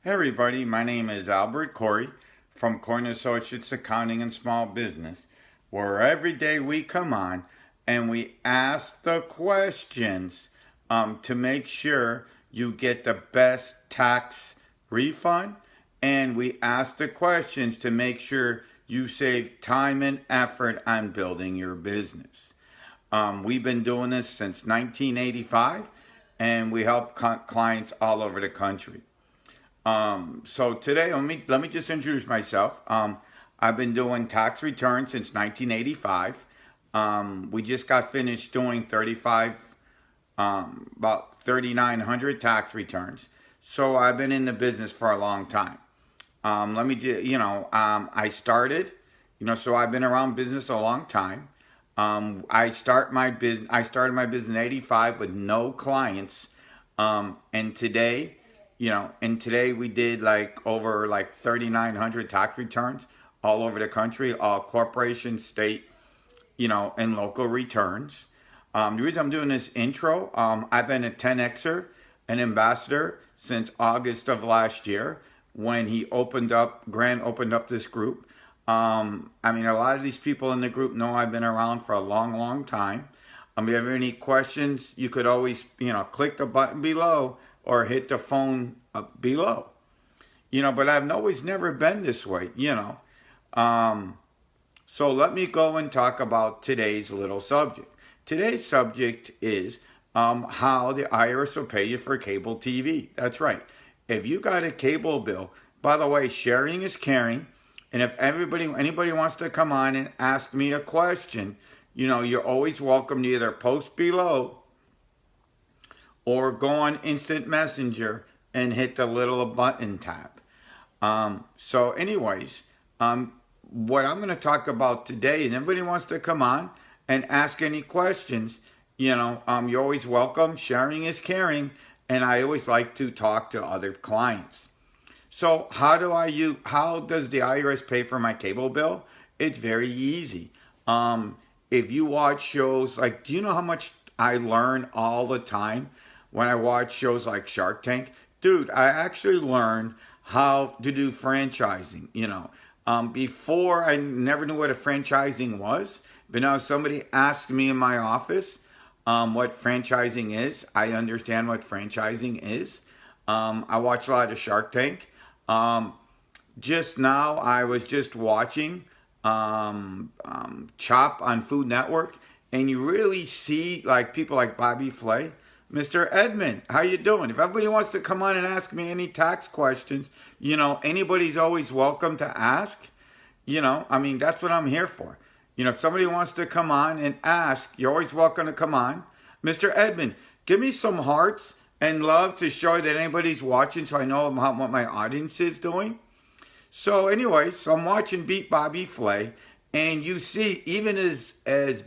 Hey everybody, my name is Albert Corey from Corn Associates Accounting and Small Business, where every day we come on and we ask the questions to make sure you get the best tax refund, and we ask the questions to make sure you save time and effort on building your business. We've been doing this since 1985, and we help clients all over the country. So today, let me just introduce myself. I've been doing tax returns since 1985. We just got finished doing about 3,900 tax returns. So I've been in the business for a long time. Let me just, I started, so I've been around business a long time. I started my business in '85 with no clients, and today we did over 3,900 tax returns all over the country, all corporation, state, and local returns. The reason I'm doing this intro, I've been a 10Xer, an ambassador since August of last year when Grant opened up this group. A lot of these people in the group know I've been around for a long, long time. If you have any questions, you could always, click the button below or hit the phone below. But I've always never been this way, So let me go and talk about today's little subject. Today's subject is how the IRS will pay you for cable TV. That's right. If you got a cable bill, by the way, sharing is caring. And if anybody wants to come on and ask me a question, you're always welcome to either post below or go on Instant Messenger and hit the little button tab. What I'm going to talk about today, and everybody wants to come on and ask any questions, you're always welcome. Sharing is caring, and I always like to talk to other clients. So how does the IRS pay for my cable bill? It's very easy. If you watch shows do you know how much I learn all the time when I watch shows like Shark Tank? Dude, I actually learned how to do franchising. Before I never knew what a franchising was, but now somebody asked me in my office what franchising is. I understand what franchising is. I watch a lot of Shark Tank. Just now, I was just watching Chop on Food Network, and you really see people like Bobby Flay. Mr. Edmund, how you doing? If everybody wants to come on and ask me any tax questions, anybody's always welcome to ask. That's what I'm here for. If somebody wants to come on and ask, you're always welcome to come on. Mr. Edmund, give me some hearts and love to show that anybody's watching so I know what my audience is doing. So I'm watching Beat Bobby Flay, and you see, even as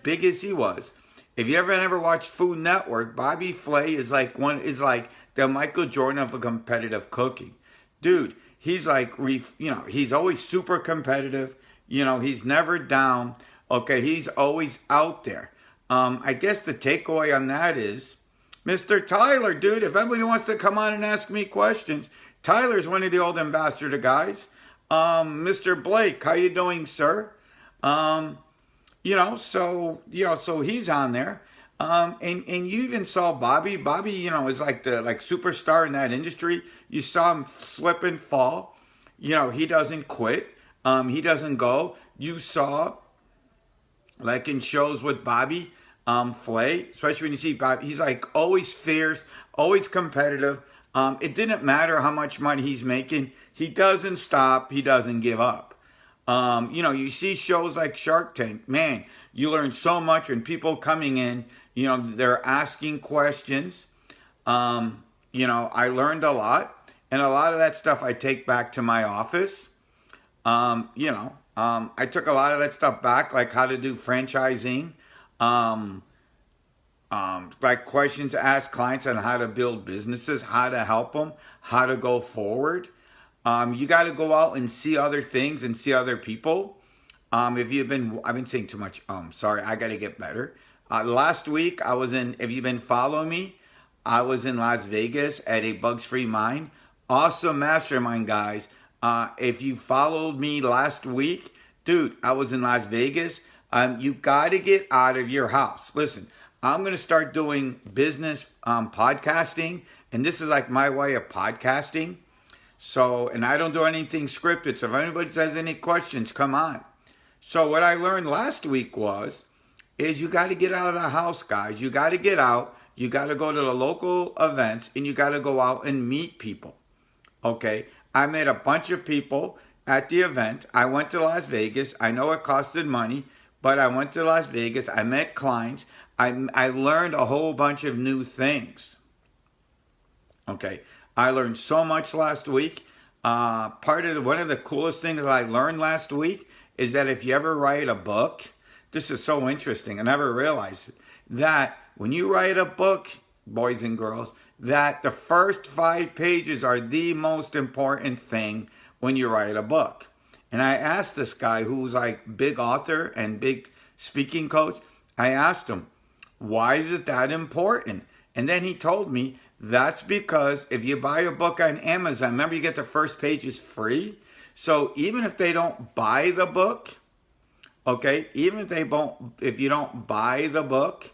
big as he was, if you ever watched Food Network, Bobby Flay is like the Michael Jordan of a competitive cooking. Dude, he's he's always super competitive. He's never down. Okay, he's always out there. I guess the takeaway on that is, Mr. Tyler, dude, if anybody wants to come on and ask me questions, Tyler's one of the old ambassador guys. Mr. Blake, how you doing, sir? So he's on there. And you even saw Bobby. Bobby, is like the superstar in that industry. You saw him slip and fall. He doesn't quit. He doesn't go. You saw, in shows with Bobby Flay, especially when you see Bobby, he's always fierce, always competitive. It didn't matter how much money he's making. He doesn't stop. He doesn't give up. You see shows like Shark Tank, man, you learn so much when people coming in, they're asking questions. I learned a lot, and a lot of that stuff I take back to my office. I took a lot of that stuff back, like how to do franchising, questions to ask clients on how to build businesses, how to help them, how to go forward. You got to go out and see other things and see other people. I've been saying too much. Sorry, I got to get better. Last week, if you've been following me, I was in Las Vegas at a Bugs Free Mind. awesome mastermind, guys. If you followed me last week, dude, I was in Las Vegas. You got to get out of your house. Listen, I'm going to start doing business podcasting, and this is like my way of podcasting. So, and I don't do anything scripted. So if anybody has any questions, come on. So what I learned last week is you got to get out of the house, guys. You got to get out. You got to go to the local events, and you got to go out and meet people. Okay? I met a bunch of people at the event. I went to Las Vegas. I know it costed money, but I went to Las Vegas. I met clients. I learned a whole bunch of new things. Okay? I learned so much last week. One of the coolest things that I learned last week is that if you ever write a book, this is so interesting. I never realized it, that when you write a book, boys and girls, that the first 5 pages are the most important thing when you write a book. And I asked this guy who's like big author and big speaking coach, I asked him, why is it that important? And then he told me, that's because if you buy a book on Amazon, remember you get the first pages free? So even if they don't buy the book, okay, if you don't buy the book,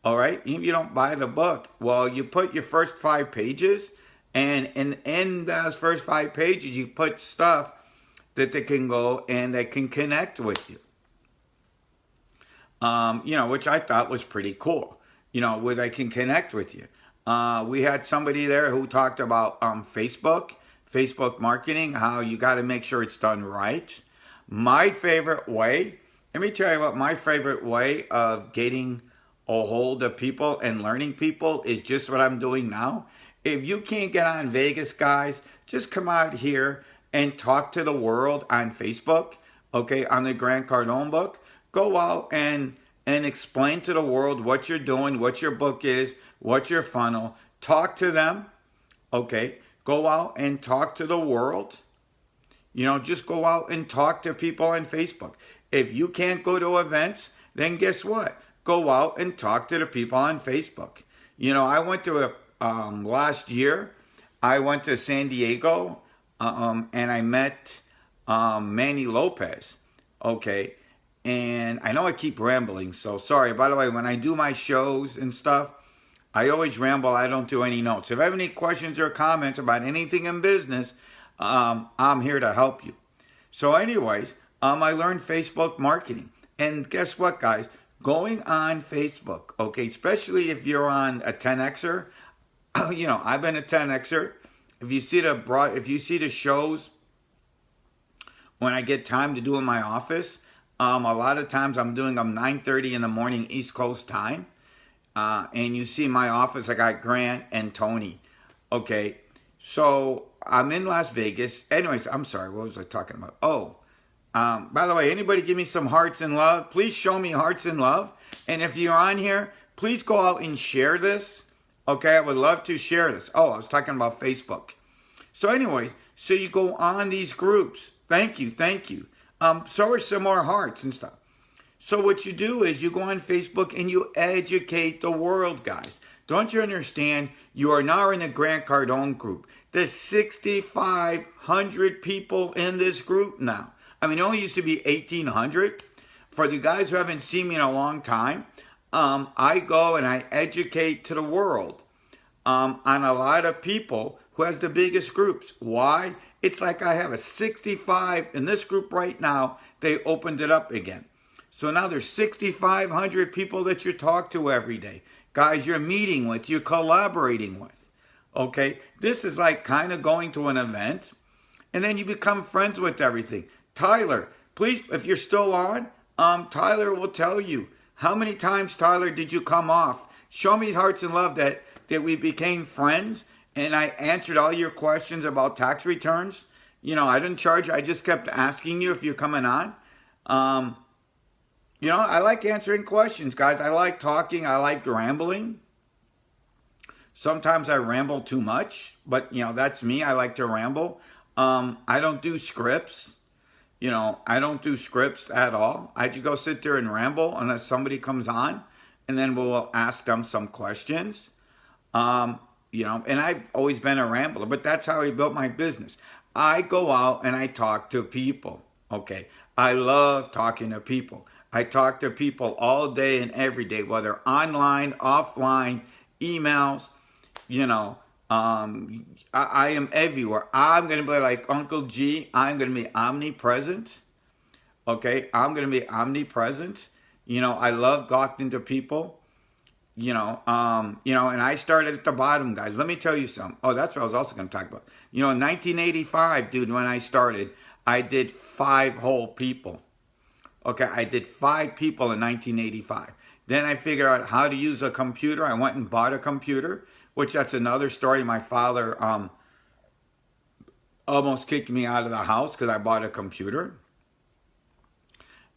all right, even if you don't buy the book, well, you put your first 5 pages, and in those first 5 pages, you put stuff that they can go and they can connect with you. Which I thought was pretty cool, where they can connect with you. We had somebody there who talked about Facebook marketing, how you got to make sure it's done right. My favorite way, let me tell you what my favorite way of getting a hold of people and learning people is just what I'm doing now. If you can't get on Vegas, guys, just come out here and talk to the world on Facebook, okay, on the Grant Cardone book. Go out and explain to the world what you're doing, what your book is, what's your funnel. Talk to them, okay? Go out and talk to the world. Just go out and talk to people on Facebook. If you can't go to events, then guess what? Go out and talk to the people on Facebook. I went to last year, I went to San Diego, and I met Manny Lopez, okay? And I know I keep rambling, so sorry. By the way, when I do my shows and stuff, I always ramble. I don't do any notes. If I have any questions or comments about anything in business, I'm here to help you. So anyways, I learned Facebook marketing. And guess what, guys? Going on Facebook, okay, especially if you're on a 10Xer, I've been a 10Xer. If you see the shows when I get time to do in my office, a lot of times I'm doing them 9:30 in the morning East Coast time. And you see my office, I got Grant and Tony. Okay, so I'm in Las Vegas. Anyways, I'm sorry, what was I talking about? By the way, anybody give me some hearts and love? Please show me hearts and love. And if you're on here, please go out and share this. Okay, I would love to share this. I was talking about Facebook. So anyways, so you go on these groups. Thank you. So are some more hearts and stuff. So what you do is you go on Facebook and you educate the world, guys. Don't you understand? You are now in the Grant Cardone group. There's 6,500 people in this group now. I mean, it only used to be 1,800. For the guys who haven't seen me in a long time, I go and I educate to the world on a lot of people who has the biggest groups. Why? It's like I have a 65 in this group right now. They opened it up again. So now there's 6,500 people that you talk to every day. Guys you're meeting with, you're collaborating with. Okay? This is like kind of going to an event, and then you become friends with everything. Tyler, please, if you're still on, Tyler will tell you. How many times, Tyler, did you come off? Show me hearts and love that we became friends, and I answered all your questions about tax returns. I didn't charge you. I just kept asking you if you're coming on. I like answering questions, guys. I like talking. I like rambling. Sometimes I ramble too much, but, that's me. I like to ramble. I don't do scripts. I don't do scripts at all. I just go sit there and ramble unless somebody comes on, and then we'll ask them some questions. and I've always been a rambler, but that's how I built my business. I go out and I talk to people. Okay. I love talking to people. I talk to people all day and every day, whether online, offline, emails, you know, I am everywhere. I'm going to be like Uncle G. I'm going to be omnipresent. Okay. I'm going to be omnipresent. I love talking to people. And I started at the bottom, guys. Let me tell you something. Oh, that's what I was also going to talk about. In 1985, dude, when I started, I did 5 whole people. Okay, I did 5 people in 1985. Then I figured out how to use a computer. I went and bought a computer, which that's another story. My father almost kicked me out of the house because I bought a computer.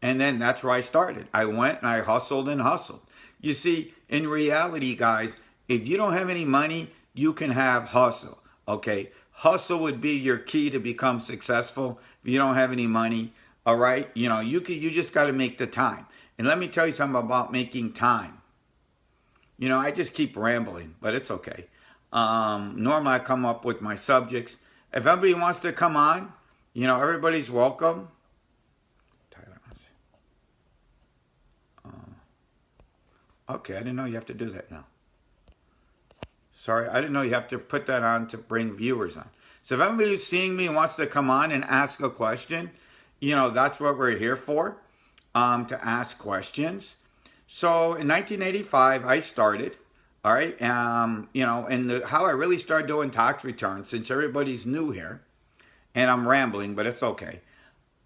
And then that's where I started. I went and I hustled and hustled. You see, in reality, guys, if you don't have any money, you can have hustle, okay? Hustle would be your key to become successful if you don't have any money, all right? You just got to make the time. And let me tell you something about making time. I just keep rambling, but it's okay. Normally, I come up with my subjects. If anybody wants to come on, everybody's welcome. Okay, I didn't know you have to do that now. Sorry, I didn't know you have to put that on to bring viewers on. So if anybody who's seeing me wants to come on and ask a question, that's what we're here for, to ask questions. So in 1985, I started, all right, and how I really started doing tax returns, since everybody's new here, and I'm rambling, but it's okay.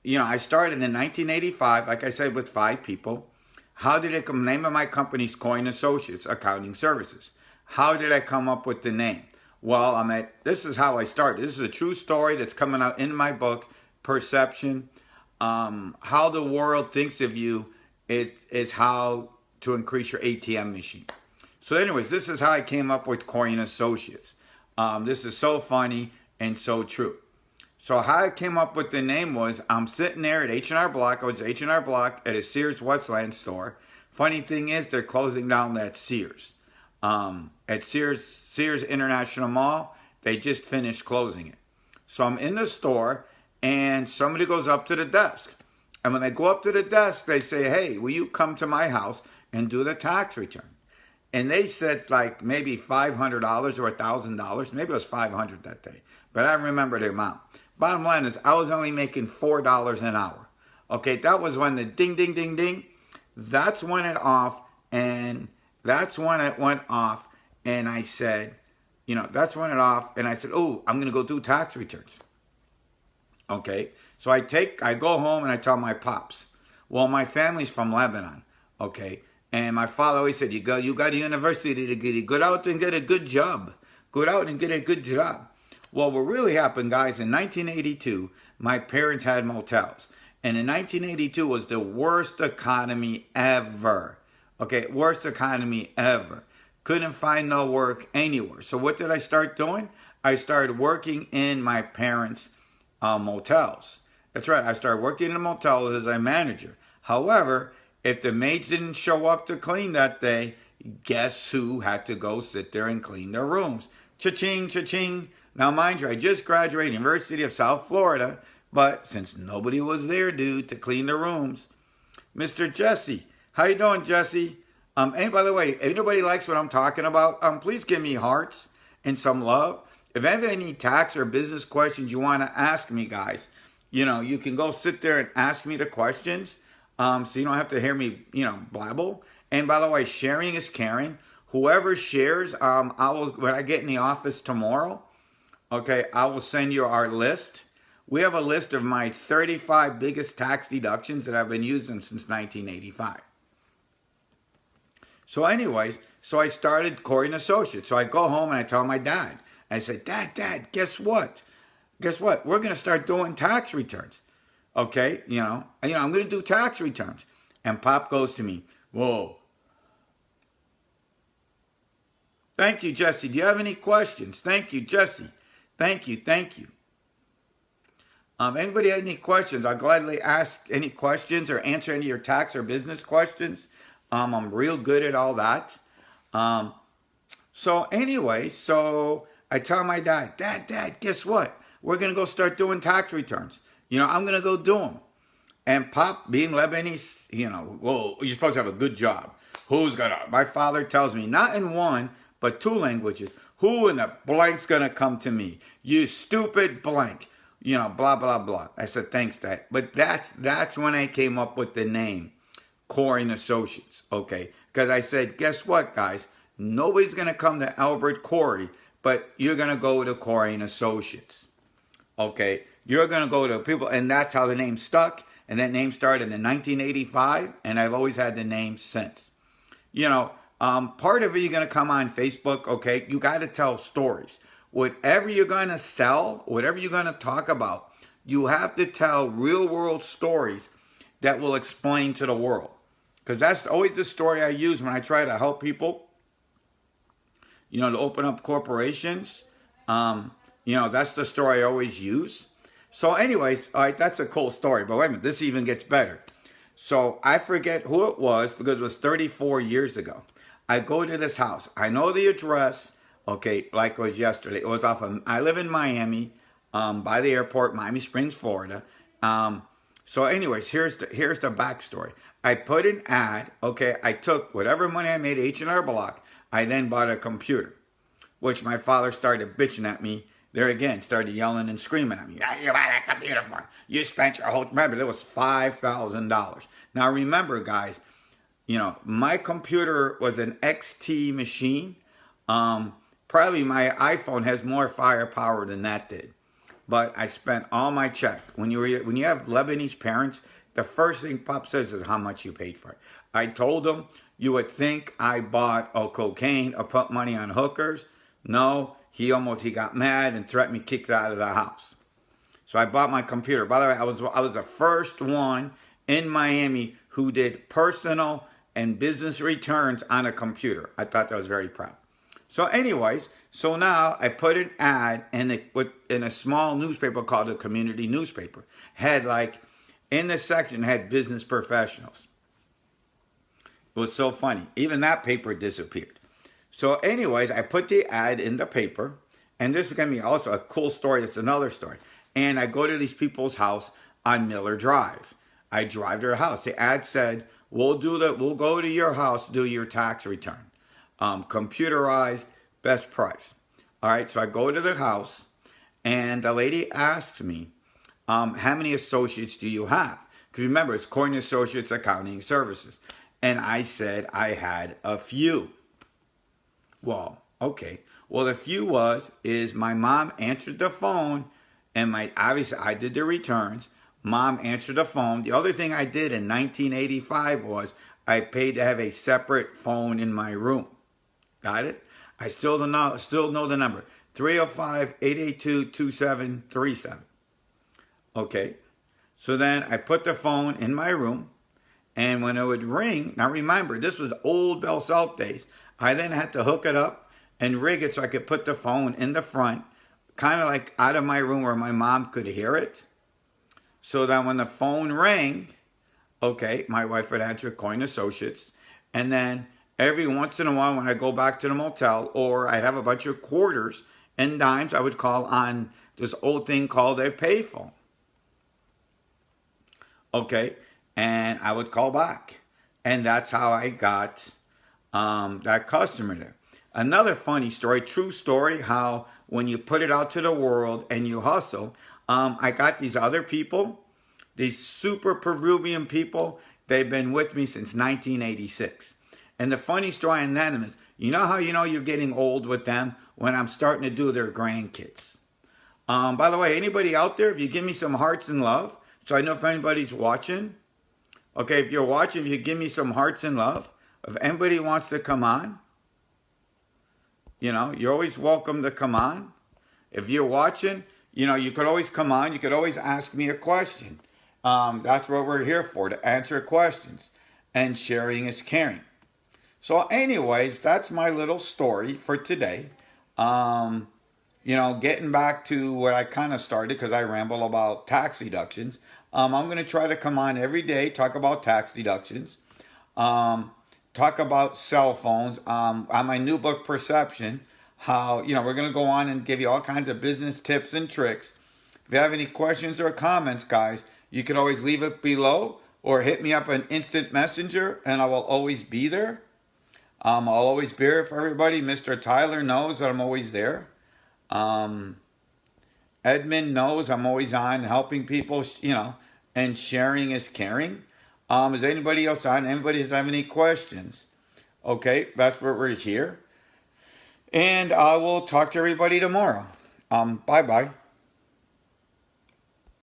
I started in 1985, like I said, with 5 people. How did it come? Name of my company's Coin Associates Accounting Services. How did I come up with the name? Well, this is how I started. This is a true story that's coming out in my book, Perception. How the world thinks of you is how to increase your ATM machine. So anyways, this is how I came up with Coin Associates. This is so funny and so true. So how I came up with the name was, I'm sitting there at H&R Block. I was at H&R Block at a Sears Westland store. Funny thing is, they're closing down that Sears. At Sears International Mall, they just finished closing it. So I'm in the store, and somebody goes up to the desk. And when they go up to the desk, they say, hey, will you come to my house and do the tax return? And they said like maybe $500 or $1,000. Maybe it was $500 that day. But I remember the amount. Bottom line is, I was only making $4 an hour. Okay, that was when the ding, ding, ding, ding. That's when it off, and that's when it went off. And I said, that's when it off. And I said, oh, I'm going to go do tax returns. Okay, so I go home and I tell my pops. Well, my family's from Lebanon. Okay, and my father always said, you got a university to get, go out and get a good job. Go out and get a good job. Well, what really happened, guys, in 1982, my parents had motels. And in 1982 was the worst economy ever. Okay, worst economy ever. Couldn't find no work anywhere. So what did I start doing? I started working in my parents' motels. That's right, I started working in a motel as a manager. However, if the maids didn't show up to clean that day, guess who had to go sit there and clean their rooms? Cha-ching, cha-ching. Now, mind you, I just graduated University of South Florida, but since nobody was there, dude, to clean the rooms, Mr. Jesse, how you doing, Jesse? And by the way, if anybody likes what I'm talking about, please give me hearts and some love. If you have any tax or business questions you want to ask me, guys, you can go sit there and ask me the questions, so you don't have to hear me, blabble. And by the way, sharing is caring. Whoever shares, I will, when I get in the office tomorrow, okay, I will send you our list. We have a list of my 35 biggest tax deductions that I've been using since 1985. So anyways, I started Coin Associates. So I go home and I tell my dad. I said, Dad, guess what? Guess what? We're going to start doing tax returns. Okay, I'm going to do tax returns. And Pop goes to me, whoa. Thank you, Jesse. Do you have any questions? Thank you, Jesse. Thank you. Anybody have any questions? I'll gladly ask any questions or answer any of your tax or business questions. I'm real good at all that. So anyway, so I tell my dad, Dad, guess what? We're going to go start doing tax returns. I'm going to go do them. And Pop, being Lebanese, well, you're supposed to have a good job. Who's going to? My father tells me, not in one, but two languages. Who in the blank's going to come to me? You stupid blank. Blah, blah, blah. I said, thanks, Dad. But that's when I came up with the name, Corey and Associates, okay? Because I said, guess what, guys? Nobody's going to come to Albert Corey, but you're going to go to Corey and Associates, okay? You're going to go to people, and that's how the name stuck. And that name started in 1985, and I've always had the name since. Part of it, you're going to come on Facebook, okay? You got to tell stories. Whatever you're going to sell, whatever you're going to talk about, you have to tell real-world stories that will explain to the world. Because that's always the story I use when I try to help people, to open up corporations. That's the story I always use. So anyways, all right, that's a cool story. But wait a minute, this even gets better. So I forget who it was because it was 34 years ago. I go to this house. I know the address, okay, like it was yesterday. It was I live in Miami, by the airport, Miami Springs, Florida. So anyways, here's the backstory. I put an ad, okay, I took whatever money I made H&R Block. I then bought a computer, which my father started bitching at me. There again, started yelling and screaming at me. You buy that computer for? You spent your whole, remember, it was $5,000. Now remember, guys, my computer was an XT machine. Probably my iPhone has more firepower than that did. But I spent all my check. When you have Lebanese parents, the first thing Pop says is how much you paid for it. I told him, you would think I bought cocaine or put money on hookers. No, he got mad and threatened me, kicked out of the house. So I bought my computer. By the way, I was the first one in Miami who did personal and business returns on a computer. I thought that was very proud. So anyways, so now I put an ad in a small newspaper called a community newspaper. In the section had business professionals. It was so funny. Even that paper disappeared. So anyways, I put the ad in the paper, and this is going to be also a cool story. It's another story. And I go to these people's house on Miller Drive. I drive to their house. The ad said, we'll go to your house, do your tax return. Computerized, best price. All right, so I go to the house, and the lady asks me, how many associates do you have? Because remember, it's Corey & Associates Accounting Services. And I said I had a few. Well, okay. Well, the few is my mom answered the phone, and obviously I did the returns. Mom answered the phone. The other thing I did in 1985 was I paid to have a separate phone in my room. Got it? I still know the number. 305-882-2737. Okay. So then I put the phone in my room, and when it would ring, now remember, this was old Bell South days. I then had to hook it up and rig it so I could put the phone in the front, kind of like out of my room where my mom could hear it. So that when the phone rang, okay, my wife would answer Coin Associates. And then every once in a while when I go back to the motel or I'd have a bunch of quarters and dimes, I would call on this old thing called a payphone. Okay, and I would call back. And that's how I got that customer there. Another funny story, true story, how when you put it out to the world and you hustle, I got these other people, these super Peruvian people. They've been with me since 1986. And the funny story on them is, you know how you're getting old with them? When I'm starting to do their grandkids. By the way, anybody out there, if you give me some hearts and love, so I know if anybody's watching. Okay, if you're watching, if you give me some hearts and love. If anybody wants to come on, you're always welcome to come on. If you're watching, you could always come on. You could always ask me a question. That's what we're here for, to answer questions. And sharing is caring. So anyways, that's my little story for today. Getting back to what I kind of started, because I ramble about tax deductions. I'm going to try to come on every day, talk about tax deductions. talk about cell phones on my new book, Perception. How, we're going to go on and give you all kinds of business tips and tricks. If you have any questions or comments, guys, you can always leave it below or hit me up on Instant Messenger, and I will always be there. I'll always be here for everybody. Mr. Tyler knows that I'm always there. Edmund knows I'm always on helping people, and sharing is caring. Is anybody else on? Anybody have any questions? Okay, that's where we're here. And I will talk to everybody tomorrow. Bye-bye.